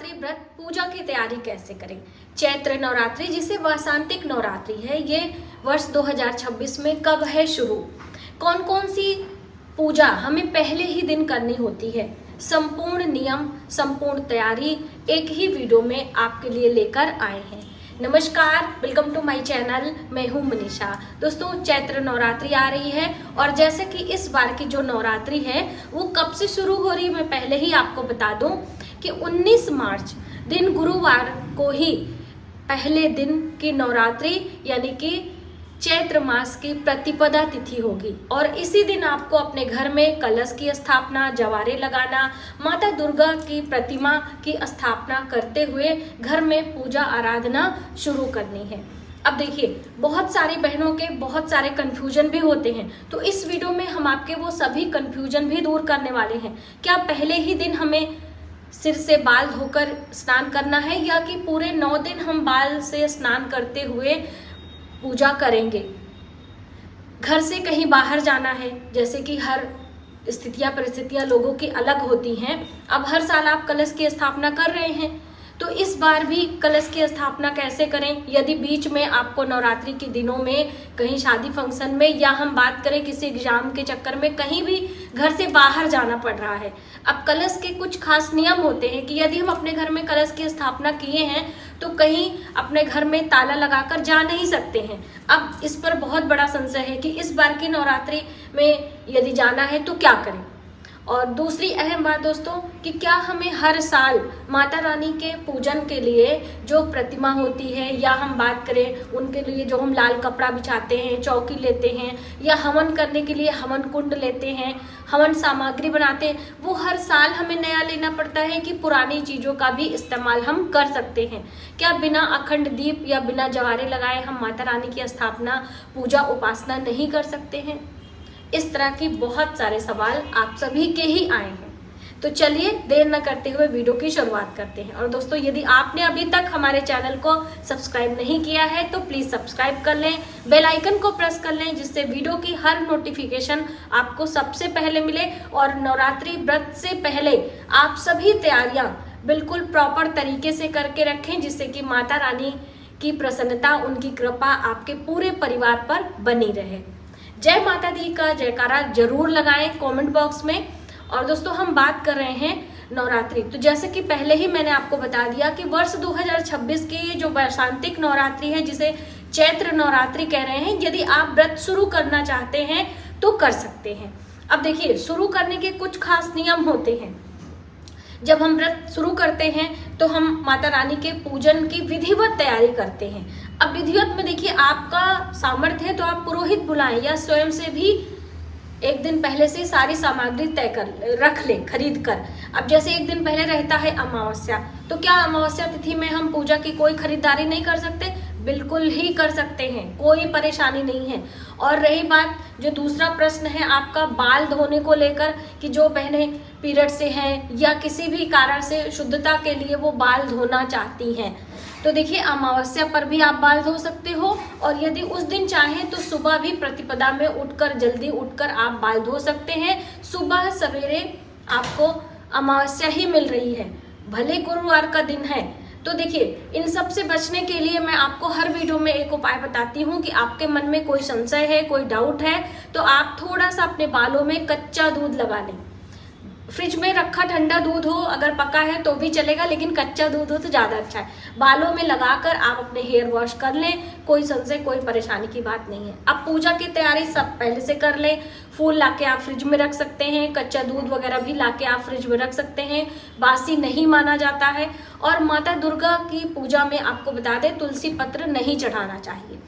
नवरात्रि व्रत पूजा की तैयारी कैसे करें। चैत्र नवरात्रि जिसे वासंतिक नवरात्रि है, ये वर्ष 2026 में कब है शुरू, कौन कौन सी पूजा हमें पहले ही दिन करनी होती है, संपूर्ण नियम संपूर्ण तैयारी एक ही वीडियो में आपके लिए लेकर आए हैं। नमस्कार, वेलकम टू माय चैनल। मैं हूं मनीषा। दोस्तों, चैत्र नवरात्रि आ रही है और जैसे कि इस बार की जो नवरात्रि है वो कब से शुरू हो रही है, मैं पहले ही आपको बता दूं कि 19 मार्च दिन गुरुवार को ही पहले दिन की नवरात्रि यानी कि चैत्र मास की प्रतिपदा तिथि होगी और इसी दिन आपको अपने घर में कलश की स्थापना, जवारे लगाना, माता दुर्गा की प्रतिमा की स्थापना करते हुए घर में पूजा आराधना शुरू करनी है। अब देखिए, बहुत सारी बहनों के बहुत सारे कंफ्यूजन भी होते हैं, तो इस वीडियो में हम आपके वो सभी कंफ्यूजन भी दूर करने वाले हैं। क्या पहले ही दिन हमें सिर से बाल धोकर स्नान करना है या कि पूरे 9 दिन हम बाल से स्नान करते हुए पूजा करेंगे। घर से कहीं बाहर जाना है, जैसे कि हर स्थितियां परिस्थितियां लोगों की अलग होती हैं। अब हर साल आप कलश की स्थापना कर रहे हैं, तो इस बार भी कलश की स्थापना कैसे करें। यदि बीच में आपको नवरात्रि के दिनों में कहीं शादी फंक्शन में या हम बात करें किसी एग्जाम के चक्कर में कहीं भी घर से बाहर जाना पड़ रहा है, अब कलश के कुछ खास नियम होते हैं कि यदि हम अपने घर में कलश की स्थापना किए हैं तो कहीं अपने घर में ताला लगाकर जा नहीं सकते हैं। अब इस पर बहुत बड़ा संशय है कि इस बार की नवरात्रि में यदि जाना है तो क्या करें। और दूसरी अहम बात दोस्तों कि क्या हमें हर साल माता रानी के पूजन के लिए जो प्रतिमा होती है या हम बात करें उनके लिए जो हम लाल कपड़ा बिछाते हैं, चौकी लेते हैं या हवन करने के लिए हवन कुंड लेते हैं, हवन सामग्री बनाते हैं, वो हर साल हमें नया लेना पड़ता है कि पुरानी चीज़ों का भी इस्तेमाल हम कर सकते हैं। क्या बिना अखंड दीप या बिना जवारे लगाए हम माता रानी की स्थापना, पूजा, उपासना नहीं कर सकते हैं। इस तरह के बहुत सारे सवाल आप सभी के ही आए हैं, तो चलिए देर न करते हुए वीडियो की शुरुआत करते हैं। और दोस्तों, यदि आपने अभी तक हमारे चैनल को सब्सक्राइब नहीं किया है तो प्लीज़ सब्सक्राइब कर लें, बेल आइकन को प्रेस कर लें जिससे वीडियो की हर नोटिफिकेशन आपको सबसे पहले मिले। और नवरात्रि व्रत से पहले आप सभी तैयारियां बिल्कुल प्रॉपर तरीके से करके रखें जिससे कि माता रानी की प्रसन्नता, उनकी कृपा आपके पूरे परिवार पर बनी रहे। जय माता दी का जयकारा जरूर लगाएं कमेंट बॉक्स में। और दोस्तों, हम बात कर रहे हैं नवरात्रि, तो जैसे कि पहले ही मैंने आपको बता दिया कि वर्ष 2026 की ये जो वासंतिक नवरात्रि है जिसे चैत्र नवरात्रि कह रहे हैं, यदि आप व्रत शुरू करना चाहते हैं तो कर सकते हैं। अब देखिए, शुरू करने के कुछ खास नियम होते हैं। जब हम व्रत शुरू करते हैं तो हम माता रानी के पूजन की विधिवत तैयारी करते हैं। अब विधिवत में देखिए, आपका सामर्थ्य है तो आप पुरोहित बुलाएं या स्वयं से भी एक दिन पहले से सारी सामग्री तय कर रख लें खरीद कर। अब जैसे एक दिन पहले रहता है अमावस्या, तो क्या अमावस्या तिथि में हम पूजा की कोई खरीदारी नहीं कर सकते? बिल्कुल ही कर सकते हैं, कोई परेशानी नहीं है। और रही बात जो दूसरा प्रश्न है आपका बाल धोने को लेकर कि जो बहनें पीरियड से हैं या किसी भी कारण से शुद्धता के लिए वो बाल धोना चाहती हैं, तो देखिए अमावस्या पर भी आप बाल धो सकते हो। और यदि उस दिन चाहें तो सुबह भी प्रतिपदा में उठकर, जल्दी उठकर आप बाल धो सकते हैं। सुबह सवेरे आपको अमावस्या ही मिल रही है, भले गुरुवार का दिन है। तो देखिए, इन सब से बचने के लिए मैं आपको हर वीडियो में एक उपाय बताती हूँ कि आपके मन में कोई संशय है, कोई डाउट है, तो आप थोड़ा सा अपने बालों में कच्चा दूध लगा लें। फ्रिज में रखा ठंडा दूध हो, अगर पका है तो भी चलेगा, लेकिन कच्चा दूध हो तो ज़्यादा अच्छा है। बालों में लगाकर आप अपने हेयर वॉश कर लें, कोई संशय, कोई परेशानी की बात नहीं है। अब पूजा की तैयारी सब पहले से कर लें। फूल लाके आप फ्रिज में रख सकते हैं, कच्चा दूध वगैरह भी लाके आप फ्रिज में रख सकते हैं, बासी नहीं माना जाता है। और माता दुर्गा की पूजा में आपको बता दें, तुलसी पत्र नहीं चढ़ाना चाहिए।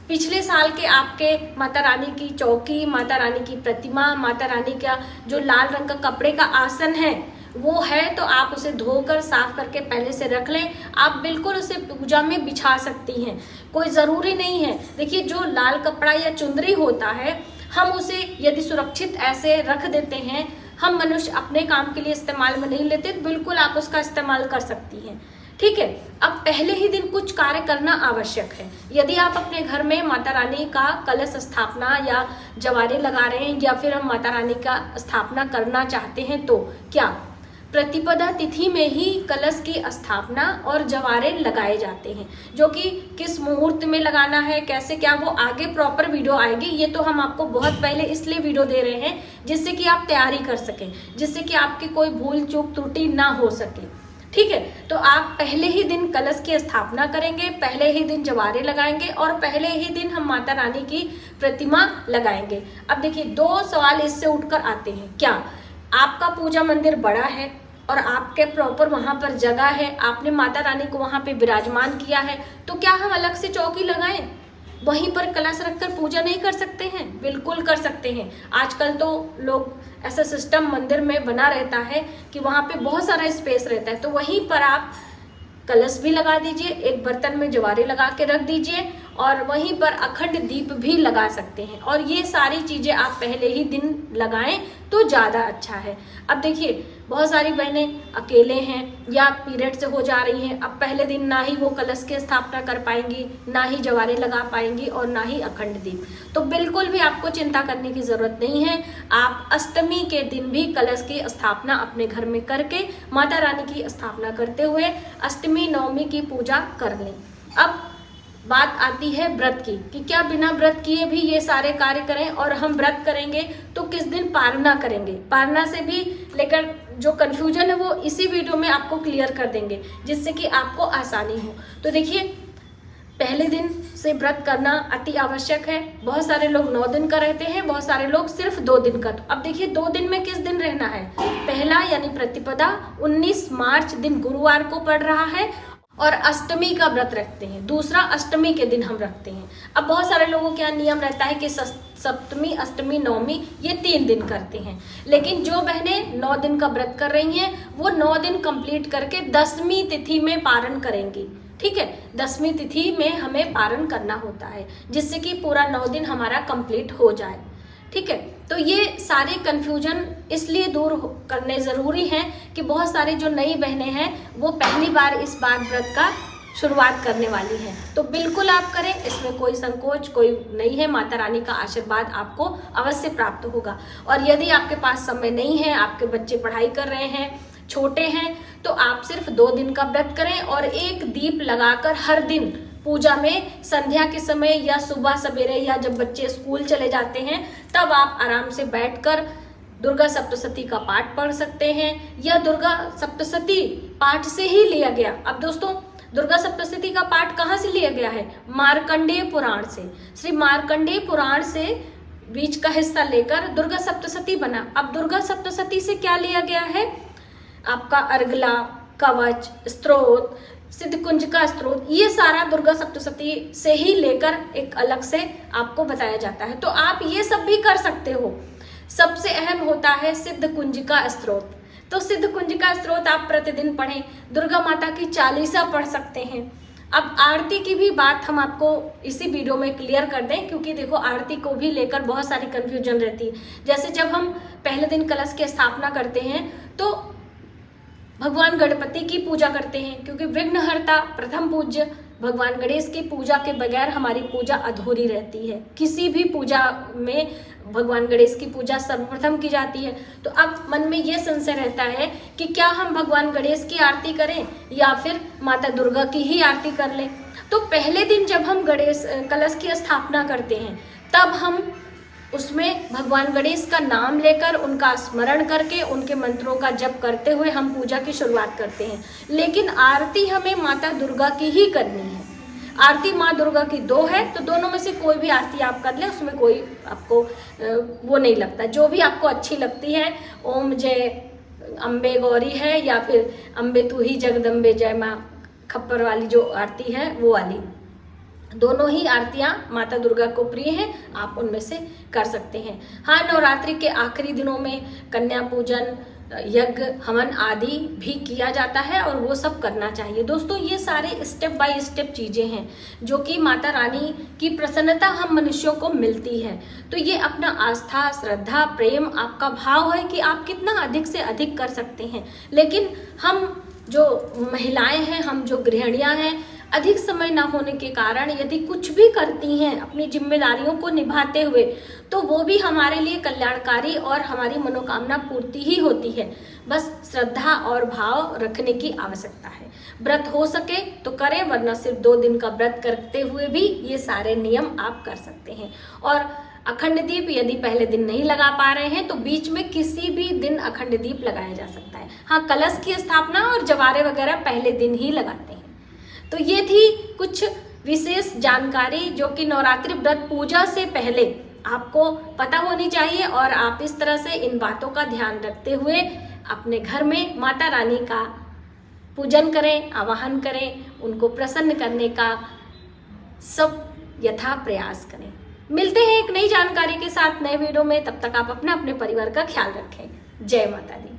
पिछले साल के आपके माता रानी की चौकी, माता रानी की प्रतिमा, माता रानी का जो लाल रंग का कपड़े का आसन है वो है, तो आप उसे धोकर साफ करके पहले से रख लें। आप बिल्कुल उसे पूजा में बिछा सकती हैं, कोई ज़रूरी नहीं है। देखिए, जो लाल कपड़ा या चुंदरी होता है, हम उसे यदि सुरक्षित ऐसे रख देते हैं, हम मनुष्य अपने काम के लिए इस्तेमाल में नहीं लेते, तो बिल्कुल आप उसका इस्तेमाल कर सकती हैं। ठीक है। अब पहले ही दिन कुछ कार्य करना आवश्यक है। यदि आप अपने घर में माता रानी का कलश स्थापना या जवारे लगा रहे हैं या फिर हम माता रानी का स्थापना करना चाहते हैं, तो क्या प्रतिपदा तिथि में ही कलश की स्थापना और जवारे लगाए जाते हैं, जो कि किस मुहूर्त में लगाना है, कैसे क्या, वो आगे प्रॉपर वीडियो आएगी। ये तो हम आपको बहुत पहले इसलिए वीडियो दे रहे हैं जिससे कि आप तैयारी कर सकें, जिससे कि आपकी कोई भूल चूक त्रुटि ना हो सके। ठीक है, तो आप पहले ही दिन कलश की स्थापना करेंगे, पहले ही दिन जवारे लगाएंगे और पहले ही दिन हम माता रानी की प्रतिमा लगाएंगे। अब देखिए, दो सवाल इससे उठकर आते हैं। क्या आपका पूजा मंदिर बड़ा है और आपके प्रॉपर वहां पर जगह है, आपने माता रानी को वहां पे विराजमान किया है, तो क्या हम अलग से चौकी लगाएं, वहीं पर कलश रखकर पूजा नहीं कर सकते हैं? बिल्कुल कर सकते हैं। आजकल तो लोग ऐसा सिस्टम मंदिर में बना रहता है कि वहाँ पे बहुत सारा स्पेस रहता है, तो वहीं पर आप कलश भी लगा दीजिए, एक बर्तन में जवारे लगा के रख दीजिए और वहीं पर अखंड दीप भी लगा सकते हैं। और ये सारी चीज़ें आप पहले ही दिन लगाएं तो ज़्यादा अच्छा है। अब देखिए, बहुत सारी बहनें अकेले हैं या पीरियड से हो जा रही हैं, अब पहले दिन ना ही वो कलश की स्थापना कर पाएंगी, ना ही जवारे लगा पाएंगी और ना ही अखंड दीप। तो बिल्कुल भी आपको चिंता करने की ज़रूरत नहीं है। आप अष्टमी के दिन भी कलश की स्थापना अपने घर में करके माता रानी की स्थापना करते हुए अष्टमी नवमी की पूजा कर लें। अब बात आती है व्रत की कि क्या बिना व्रत किए भी ये सारे कार्य करें, और हम व्रत करेंगे तो किस दिन पारना करेंगे। पारना से भी लेकर जो कन्फ्यूजन है वो इसी वीडियो में आपको क्लियर कर देंगे, जिससे कि आपको आसानी हो। तो देखिए, पहले दिन से व्रत करना अति आवश्यक है। बहुत सारे लोग 9 दिन का रहते हैं, बहुत सारे लोग सिर्फ 2 दिन का। तो अब देखिए, 2 दिन में किस दिन रहना है। पहला यानी प्रतिपदा 19 मार्च दिन गुरुवार को पड़ रहा है और अष्टमी का व्रत रखते हैं। दूसरा अष्टमी के दिन हम रखते हैं। अब बहुत सारे लोगों का नियम रहता है कि सप्तमी, अष्टमी, नवमी ये 3 दिन करते हैं, लेकिन जो बहनें 9 दिन का व्रत कर रही हैं वो 9 दिन कंप्लीट करके 10वीं तिथि में पारण करेंगी। ठीक है, 10वीं तिथि में हमें पारण करना होता है, जिससे कि पूरा 9 दिन हमारा कंप्लीट हो जाए। ठीक है, तो ये सारे कन्फ्यूजन इसलिए दूर करने ज़रूरी हैं कि बहुत सारे जो नई बहनें हैं वो पहली बार इस बार व्रत का शुरुआत करने वाली हैं। तो बिल्कुल आप करें, इसमें कोई संकोच कोई नहीं है। माता रानी का आशीर्वाद आपको अवश्य प्राप्त होगा। और यदि आपके पास समय नहीं है, आपके बच्चे पढ़ाई कर रहे हैं, छोटे हैं, तो आप सिर्फ 2 दिन का व्रत करें और एक दीप लगाकर हर दिन पूजा में संध्या के समय या सुबह सवेरे या जब बच्चे स्कूल चले जाते हैं तब आप आराम से बैठकर दुर्गा सप्तशती का पाठ पढ़ सकते हैं, या दुर्गा सप्तशती पाठ से ही लिया गया। अब दोस्तों, दुर्गा सप्तशती का पाठ कहाँ से लिया गया है? मार्कंडेय पुराण से। श्री मार्कंडेय पुराण से बीच का हिस्सा लेकर दुर्गा सप्तशती बना। अब दुर्गा सप्तशती से क्या लिया गया है? आपका अर्गला, कवच, स्त्रोत, सिद्धकुंज का स्त्रोत, ये सारा दुर्गा सप्तशती से ही लेकर एक अलग से आपको बताया जाता है। तो आप ये सब भी कर सकते हो। सबसे अहम होता है सिद्धकुंज का स्त्रोत। तो सिद्धकुंज का स्त्रोत आप प्रतिदिन पढ़ें। दुर्गा माता की चालीसा पढ़ सकते हैं। अब आरती की भी बात हम आपको इसी वीडियो में क्लियर कर दें, क्योंकि देखो, आरती को भी लेकर बहुत सारी कन्फ्यूजन रहती है। जैसे जब हम पहले दिन कलश की स्थापना करते हैं तो भगवान गणपति की पूजा करते हैं, क्योंकि विघ्नहर्ता प्रथम पूज्य भगवान गणेश की पूजा के बगैर हमारी पूजा अधूरी रहती है। किसी भी पूजा में भगवान गणेश की पूजा सर्वप्रथम की जाती है। तो अब मन में ये संशय रहता है कि क्या हम भगवान गणेश की आरती करें या फिर माता दुर्गा की ही आरती कर लें। तो पहले दिन जब हम गणेश कलश की स्थापना करते हैं तब हम उसमें भगवान गणेश का नाम लेकर उनका स्मरण करके उनके मंत्रों का जप करते हुए हम पूजा की शुरुआत करते हैं। लेकिन आरती हमें माता दुर्गा की ही करनी है। आरती माँ दुर्गा की 2 है, तो दोनों में से कोई भी आरती आप कर लें, उसमें कोई आपको वो नहीं लगता। जो भी आपको अच्छी लगती है, ओम जय अम्बे गौरी है या फिर अम्बे तू ही जगदम्बे जय माँ खप्पर वाली जो आरती है वो वाली, दोनों ही आरतियां माता दुर्गा को प्रिय हैं, आप उनमें से कर सकते हैं। हाँ, नवरात्रि के आखिरी दिनों में कन्या पूजन, यज्ञ, हवन आदि भी किया जाता है और वो सब करना चाहिए। दोस्तों, ये सारे स्टेप बाय स्टेप चीज़ें हैं जो कि माता रानी की प्रसन्नता हम मनुष्यों को मिलती है। तो ये अपना आस्था, श्रद्धा, प्रेम, आपका भाव है कि आप कितना अधिक से अधिक कर सकते हैं। लेकिन हम जो महिलाएं हैं, हम जो गृहिणियां हैं, अधिक समय न होने के कारण यदि कुछ भी करती हैं अपनी जिम्मेदारियों को निभाते हुए, तो वो भी हमारे लिए कल्याणकारी और हमारी मनोकामना पूर्ति ही होती है। बस श्रद्धा और भाव रखने की आवश्यकता है। व्रत हो सके तो करें, वरना सिर्फ 2 दिन का व्रत करते हुए भी ये सारे नियम आप कर सकते हैं। और अखंड दीप यदि पहले दिन नहीं लगा पा रहे हैं तो बीच में किसी भी दिन अखंड दीप लगाया जा सकता है। हाँ, कलश की स्थापना और जवारे वगैरह पहले दिन ही लगाते हैं। तो ये थी कुछ विशेष जानकारी जो कि नवरात्रि व्रत पूजा से पहले आपको पता होनी चाहिए, और आप इस तरह से इन बातों का ध्यान रखते हुए अपने घर में माता रानी का पूजन करें, आवाहन करें, उनको प्रसन्न करने का सब यथा प्रयास करें। मिलते हैं एक नई जानकारी के साथ नए वीडियो में। तब तक आप अपने परिवार का ख्याल रखें। जय माता दी।